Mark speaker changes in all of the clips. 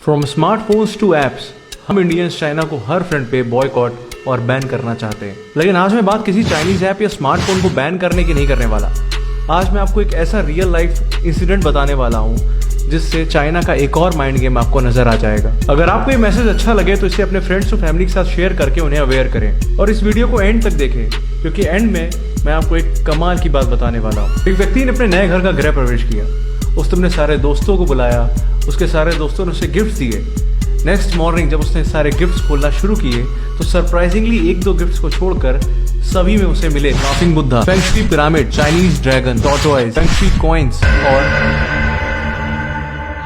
Speaker 1: From smartphones to apps, हम Indians China को हर front पे बॉयकॉट और बैन करना चाहते हैं। लेकिन आज मैं बात किसी चाइनीज ऐप या स्मार्टफोन को बैन करने की नहीं करने वाला। आज मैं आपको एक ऐसा रियल लाइफ इंसिडेंट बताने वाला हूँ जिससे चाइना का एक और माइंड गेम आपको नजर आ जाएगा। अगर आपको ये मैसेज अच्छा लगे तो इसे अपने फ्रेंड्स और फैमिली के साथ शेयर करके उन्हें अवेयर करें और इस वीडियो को एंड तक देखें, क्योंकि एंड में मैं आपको एक कमाल की बात बताने वाला हूँ। एक व्यक्ति ने अपने नए घर का गृह प्रवेश किया। उसने अपने सारे दोस्तों को बुलाया, उसके सारे दोस्तों ने उसे गिफ्ट दिए। नेक्स्ट मॉर्निंग जब उसने सारे गिफ्ट्स खोलना शुरू किए तो सरप्राइजिंगली एक दो गिफ्ट्स को छोड़कर सभी में उसे मिले laughing Buddha, feng shui pyramid, Chinese dragon, tortoise, feng shui coins और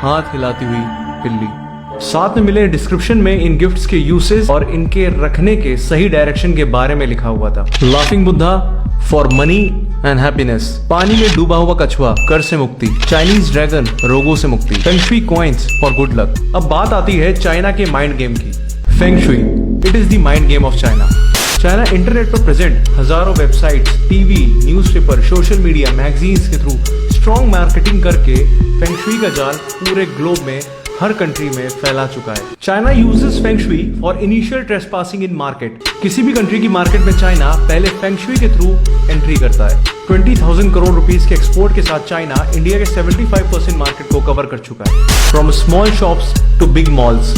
Speaker 1: हाथ हिलाती हुई बिल्ली। साथ में मिले डिस्क्रिप्शन में इन गिफ्ट्स के यूसेज और इनके रखने के सही डायरेक्शन के बारे में लिखा हुआ था। Laughing Buddha for money and happiness, पानी में डूबा हुआ कछुआ कर से मुक्ति, चाइनीज ड्रैगन रोगों से मुक्ति, feng shui coins for good luck. अब बात आती है चाइना के माइंड गेम की। Feng shui, it is the mind game of China. China internet पर प्रेजेंट हजारों websites, TV, newspaper, social media, magazines के थ्रू स्ट्रॉन्ग मार्केटिंग करके फेंग शुई का जाल पूरे ग्लोब में हर कंट्री में फैला चुका है। China uses feng shui for initial trespassing in market. किसी भी कंट्री की मार्केट में चाइना पहले फेंग शुई के थ्रू एंट्री करता है। 20,000 करोड़ रुपीस के एक्सपोर्ट के साथ चाइना इंडिया के 75% मार्केट को कवर कर चुका है। From small shops to big malls,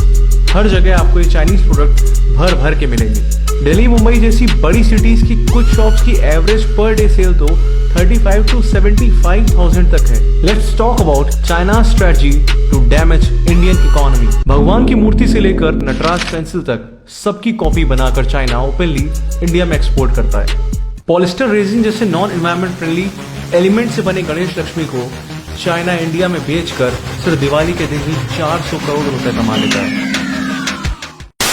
Speaker 1: हर जगह आपको ये चाइनीज प्रोडक्ट भर भर के मिलेंगे। दिल्ली, मुंबई जैसी बड़ी सिटीज की कुछ शॉप्स की एवरेज पर डे सेल तो 35 to 75,000 तक है। Let's talk about China strategy to damage Indian economy. भगवान की मूर्ति से लेकर नटराज पेंसिल तक सबकी कॉपी बनाकर चाइना ओपनली इंडिया में एक्सपोर्ट करता है। पॉलिस्टर रेजिन जैसे नॉन एनवायरमेंट फ्रेंडली एलिमेंट से बने गणेश लक्ष्मी को चाइना इंडिया में बेचकर सिर्फ दिवाली के दिन ही 400 करोड़ रुपए कमा लेता है।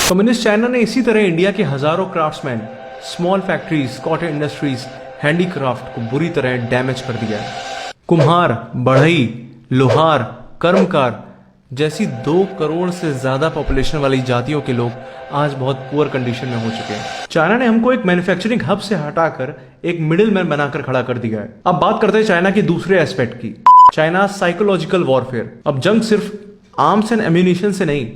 Speaker 1: कम्युनिस्ट चाइना ने इसी तरह इंडिया के हजारों craftsman, small factories, cotton industries, handicraft को बुरी तरह डैमेज कर दिया है। कुम्हार, बढ़ई, लोहार, कर्मकार जैसी 2 करोड़ से ज्यादा पॉपुलेशन वाली जातियों के लोग आज बहुत पुअर कंडीशन में हो चुके हैं। चाइना ने हमको एक मैन्युफैक्चरिंग हब से हटाकर एक मिडिल मैन बनाकर खड़ा कर दिया है। अब बात करते हैं चाइना के दूसरे एस्पेक्ट की, चाइना साइकोलॉजिकल वॉरफेयर। अब जंग सिर्फ आर्म्स एंड एम्यूनिशन से नहीं,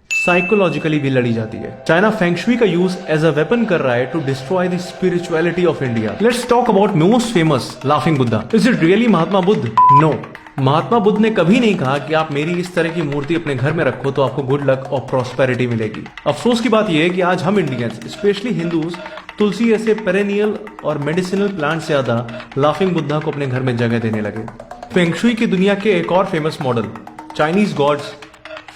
Speaker 1: साइकोलॉजिकली भी लड़ी जाती है। चाइना फेंग शुई का यूज एज अ वेपन कर रहा है to destroy the spirituality of India. Let's talk about most famous laughing Buddha. Is it really Mahatma Buddha? No, Mahatma Buddha ने कभी नहीं कहा कि आप मेरी इस तरह की मूर्ति अपने घर में रखो तो आपको गुड लक और प्रॉस्पेरिटी मिलेगी। अफसोस की बात यह है कि आज हम इंडियंस, स्पेशली हिंदूज, तुलसी ऐसे पेरेनियल और मेडिसिनल प्लांट से ज्यादा लाफिंग बुद्धा को अपने घर में जगह देने लगे। फेंग शुई की दुनिया के एक और फेमस मॉडल, चाइनीज गॉड्स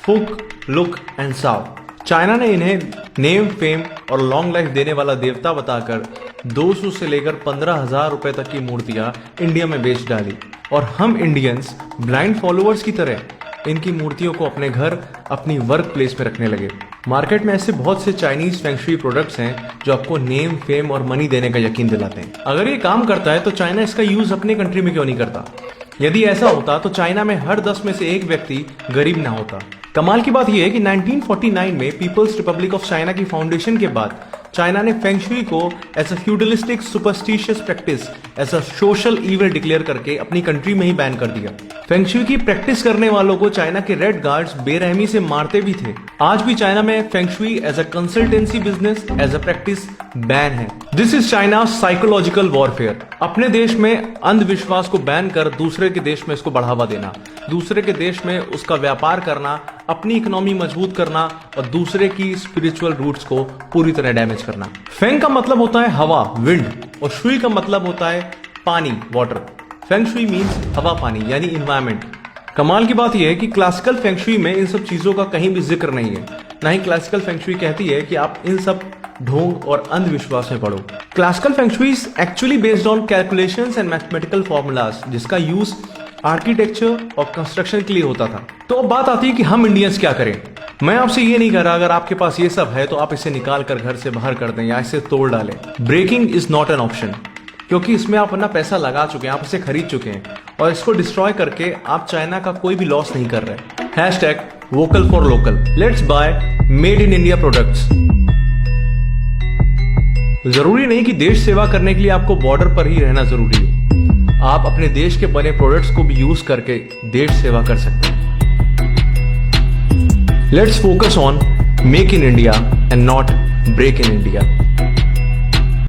Speaker 1: फुक, लुक एंड साव। चाइना ने इन्हें नेम, फेम और लॉन्ग लाइफ देने वाला देवता बताकर 200 से लेकर 15,000 रुपए तक की मूर्तियां इंडिया में बेच डाली और हम इंडियंस ब्लाइंड फॉलोअर्स की तरह इनकी मूर्तियों को अपने घर, अपनी वर्क प्लेस में रखने लगे। मार्केट में ऐसे बहुत से चाइनीज फेंग शुई प्रोडक्ट्स हैं जो आपको नेम, फेम और मनी देने का यकीन दिलाते हैं। अगर ये काम करता है तो चाइना इसका यूज अपने कंट्री में क्यों नहीं करता? यदि ऐसा होता तो चाइना में हर 10 में से एक व्यक्ति गरीब ना होता। कमाल की बात यह है कि 1949 में पीपल्स रिपब्लिक ऑफ चाइना की फाउंडेशन के बाद चाइना ने फेंग शुई को as a feudalistic superstitious practice, as a social evil declare करके अपनी कंट्री में ही बैन कर दिया। फेंग शुई की प्रैक्टिस करने वालों को चाइना के रेड गार्ड्स बेरहमी से मारते भी थे। आज भी चाइना में feng shui as a consultancy business, as a practice ban है। This is China psychological warfare. अपने देश में अंधविश्वास को बैन कर दूसरे के देश में इसको बढ़ावा देना, दूसरे के देश में उसका व्यापार करना, अपनी इकोनॉमी मजबूत करना और दूसरे की स्पिरिचुअल रूट्स को पूरी तरह डैमेज करना। फेंग का मतलब होता है हवा, विंड, और शुई का मतलब होता है पानी, वाटर। फेंग शुई मीन्स हवा, पानी यानी इन्वायरमेंट। कमाल की बात यह है कि क्लासिकल फेंग शुई में इन सब चीजों का कहीं भी जिक्र नहीं है। ना ही क्लासिकल फेंग शुई कहती है कि आप इन सब ढोंग और अंधविश्वास में पड़ो। Classical feng shui is actually based on calculations and mathematical formulas, जिसका यूज आर्किटेक्चर और कंस्ट्रक्शन के लिए होता था। तो अब बात आती है कि हम इंडियंस क्या करें। मैं आपसे ये नहीं कह रहा अगर आपके पास ये सब है तो आप इसे निकाल कर घर से बाहर कर दें या इसे तोड़ डालें। Breaking is not an option, क्योंकि इसमें आप अपना पैसा लगा चुके हैं, आप इसे खरीद चुके हैं और इसको डिस्ट्रॉय करके आप चाइना का कोई भी लॉस नहीं कर रहे। Hashtag vocal for local. Let's buy made in India products. जरूरी नहीं कि देश सेवा करने के लिए आपको बॉर्डर पर ही रहना जरूरी है। आप अपने देश के बने प्रोडक्ट्स को भी यूज करके देश सेवा कर सकते हैं। Let's focus on make in India and not break in India.